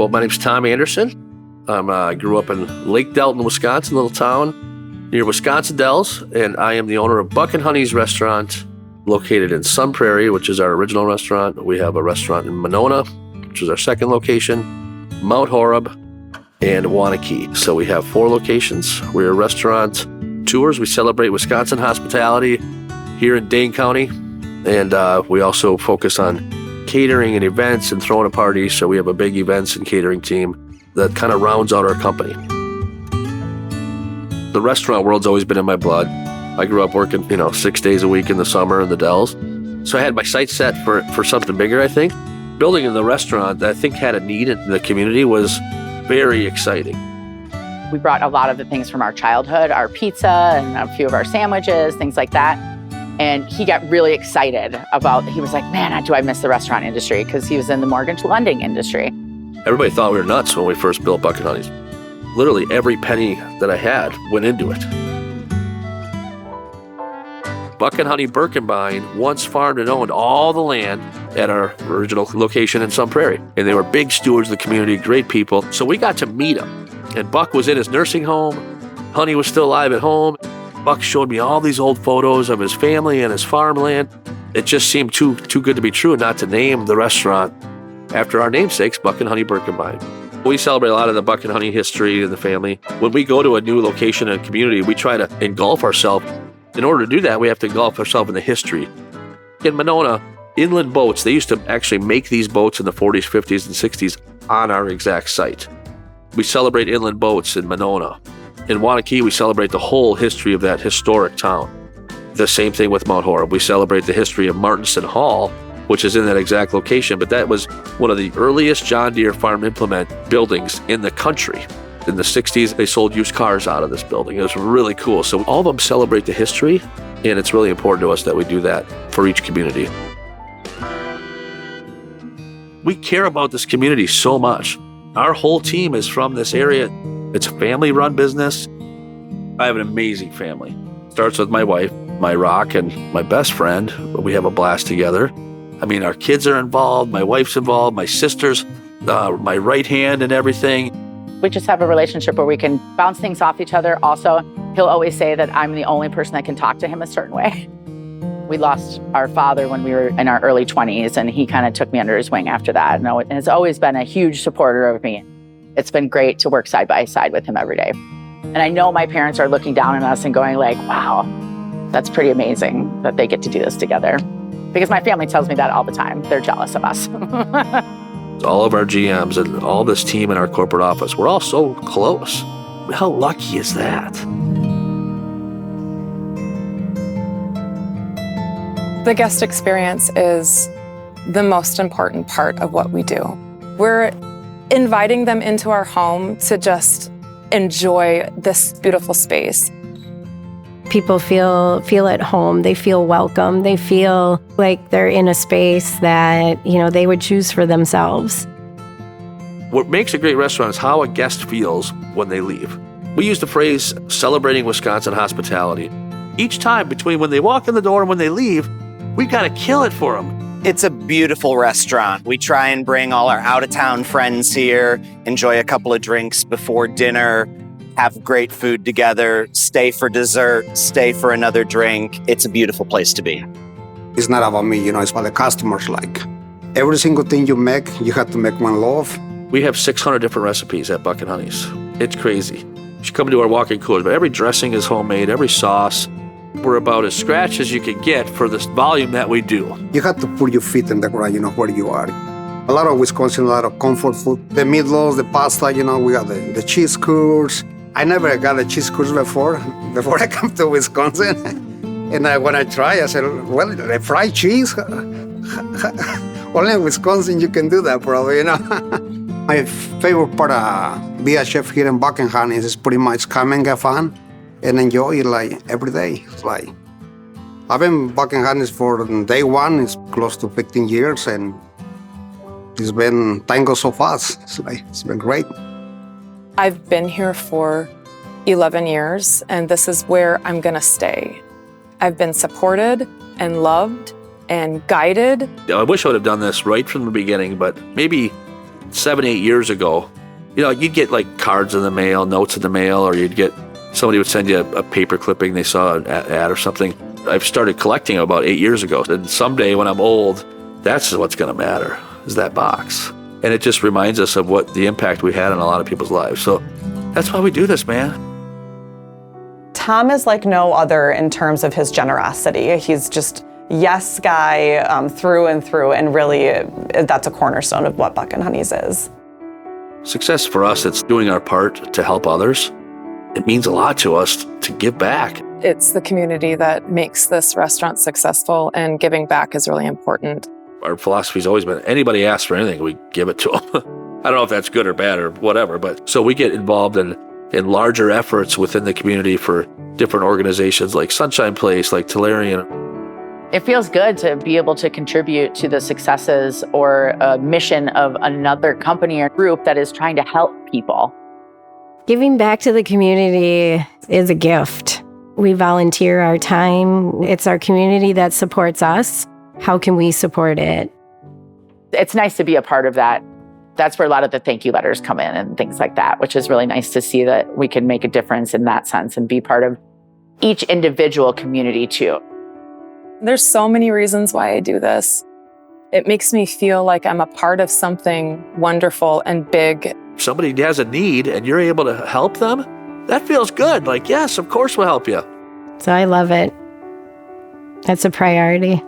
Well, my name's Tom Anderson. I grew up in Lake Delton, Wisconsin, a little town near Wisconsin Dells, and I am the owner of Buck and Honey's restaurant located in Sun Prairie, which is our original restaurant. We have a restaurant in Monona, which is our second location, Mount Horeb, and Wanakee. So we have 4 locations. We're restaurant tours. We celebrate Wisconsin hospitality here in Dane County, and we also focus on catering and events and throwing a party. So we have a big events and catering team that kind of rounds out our company. The restaurant world's always been in my blood. I grew up working, 6 days a week in the summer in the Dells. So I had my sights set for something bigger, I think. Building in the restaurant that I think had a need in the community was very exciting. We brought a lot of the things from our childhood, our pizza and a few of our sandwiches, things like that. And he got really excited he was like, man, do I miss the restaurant industry? Because he was in the mortgage lending industry. Everybody thought we were nuts when we first built Buck and Honey's. Literally every penny that I had went into it. Buck and Honey Birkenbein once farmed and owned all the land at our original location in Sun Prairie. And they were big stewards of the community, great people. So we got to meet them. And Buck was in his nursing home. Honey was still alive at home. Buck showed me all these old photos of his family and his farmland. It just seemed too good to be true not to name the restaurant after our namesakes, Buck and Honey Birkenbein. We celebrate a lot of the Buck and Honey history in the family. When we go to a new location and community, we try to engulf ourselves. In order to do that, we have to engulf ourselves in the history. In Monona, inland boats, they used to actually make these boats in the 40s, 50s, and 60s on our exact site. We celebrate inland boats in Monona. In Wanakee, we celebrate the whole history of that historic town. The same thing with Mount Horeb. We celebrate the history of Martinson Hall, which is in that exact location, but that was one of the earliest John Deere farm implement buildings in the country. In the 60s, they sold used cars out of this building. It was really cool. So all of them celebrate the history, and it's really important to us that we do that for each community. We care about this community so much. Our whole team is from this area. It's a family-run business. I have an amazing family. It starts with my wife, my rock, and my best friend. We have a blast together. I mean, our kids are involved. My wife's involved. My sister's my right hand and everything. We just have a relationship where we can bounce things off each other. Also, he'll always say that I'm the only person that can talk to him a certain way. We lost our father when we were in our early 20s, and he kind of took me under his wing after that. And has always been a huge supporter of me. It's been great to work side by side with him every day. And I know my parents are looking down on us and going like, wow, that's pretty amazing that they get to do this together. Because my family tells me that all the time. They're jealous of us. All of our GMs and all this team in our corporate office, we're all so close. How lucky is that? The guest experience is the most important part of what we do. We're inviting them into our home to just enjoy this beautiful space. People feel at home. They feel welcome. They feel like they're in a space that, they would choose for themselves. What makes a great restaurant is how a guest feels when they leave. We use the phrase celebrating Wisconsin hospitality. Each time between when they walk in the door and when they leave, we've got to kill it for them. It's a beautiful restaurant. We try and bring all our out-of-town friends here, enjoy a couple of drinks before dinner, have great food together, stay for dessert, stay for another drink. It's a beautiful place to be. It's not about me, it's what the customers like. Every single thing you make, you have to make one love. We have 600 different recipes at Buck and Honey's. It's crazy. You should come to our walk-in coolers, but every dressing is homemade, every sauce. We're about as scratch as you can get for this volume that we do. You have to put your feet in the ground, where you are. A lot of Wisconsin, a lot of comfort food. The meatballs, the pasta, we got the cheese curds. I never got a cheese curds before I come to Wisconsin. And when I try, I said, well, the fried cheese? Only in Wisconsin you can do that, probably, My favorite part of being a chef here in Buck and Honey's is pretty much come and get fun and enjoy it every day. I've been Buck and Honey's for day one. It's close to 15 years, and it's been time goes so fast. It's been great. I've been here for 11 years, and this is where I'm gonna stay. I've been supported and loved and guided. I wish I would have done this right from the beginning, but maybe 7, 8 years ago, you'd get like cards in the mail, notes in the mail, or somebody would send you a paper clipping they saw an ad or something. I've started collecting them about 8 years ago. And someday when I'm old, that's what's going to matter, is that box. And it just reminds us of what the impact we had on a lot of people's lives. So that's why we do this, man. Tom is like no other in terms of his generosity. He's just yes guy through and through, and really that's a cornerstone of what Buck and Honey's is. Success for us, it's doing our part to help others. It means a lot to us to give back. It's the community that makes this restaurant successful, and giving back is really important. Our philosophy's always been, anybody asks for anything, we give it to them. I don't know if that's good or bad or whatever, but so we get involved in larger efforts within the community for different organizations like Sunshine Place, like Tolarian. It feels good to be able to contribute to the successes or a mission of another company or group that is trying to help people. Giving back to the community is a gift. We volunteer our time. It's our community that supports us. How can we support it? It's nice to be a part of that. That's where a lot of the thank you letters come in and things like that, which is really nice to see that we can make a difference in that sense and be part of each individual community too. There's so many reasons why I do this. It makes me feel like I'm a part of something wonderful and big. If somebody has a need and you're able to help them, that feels good. Like, yes, of course we'll help you. So I love it. That's a priority.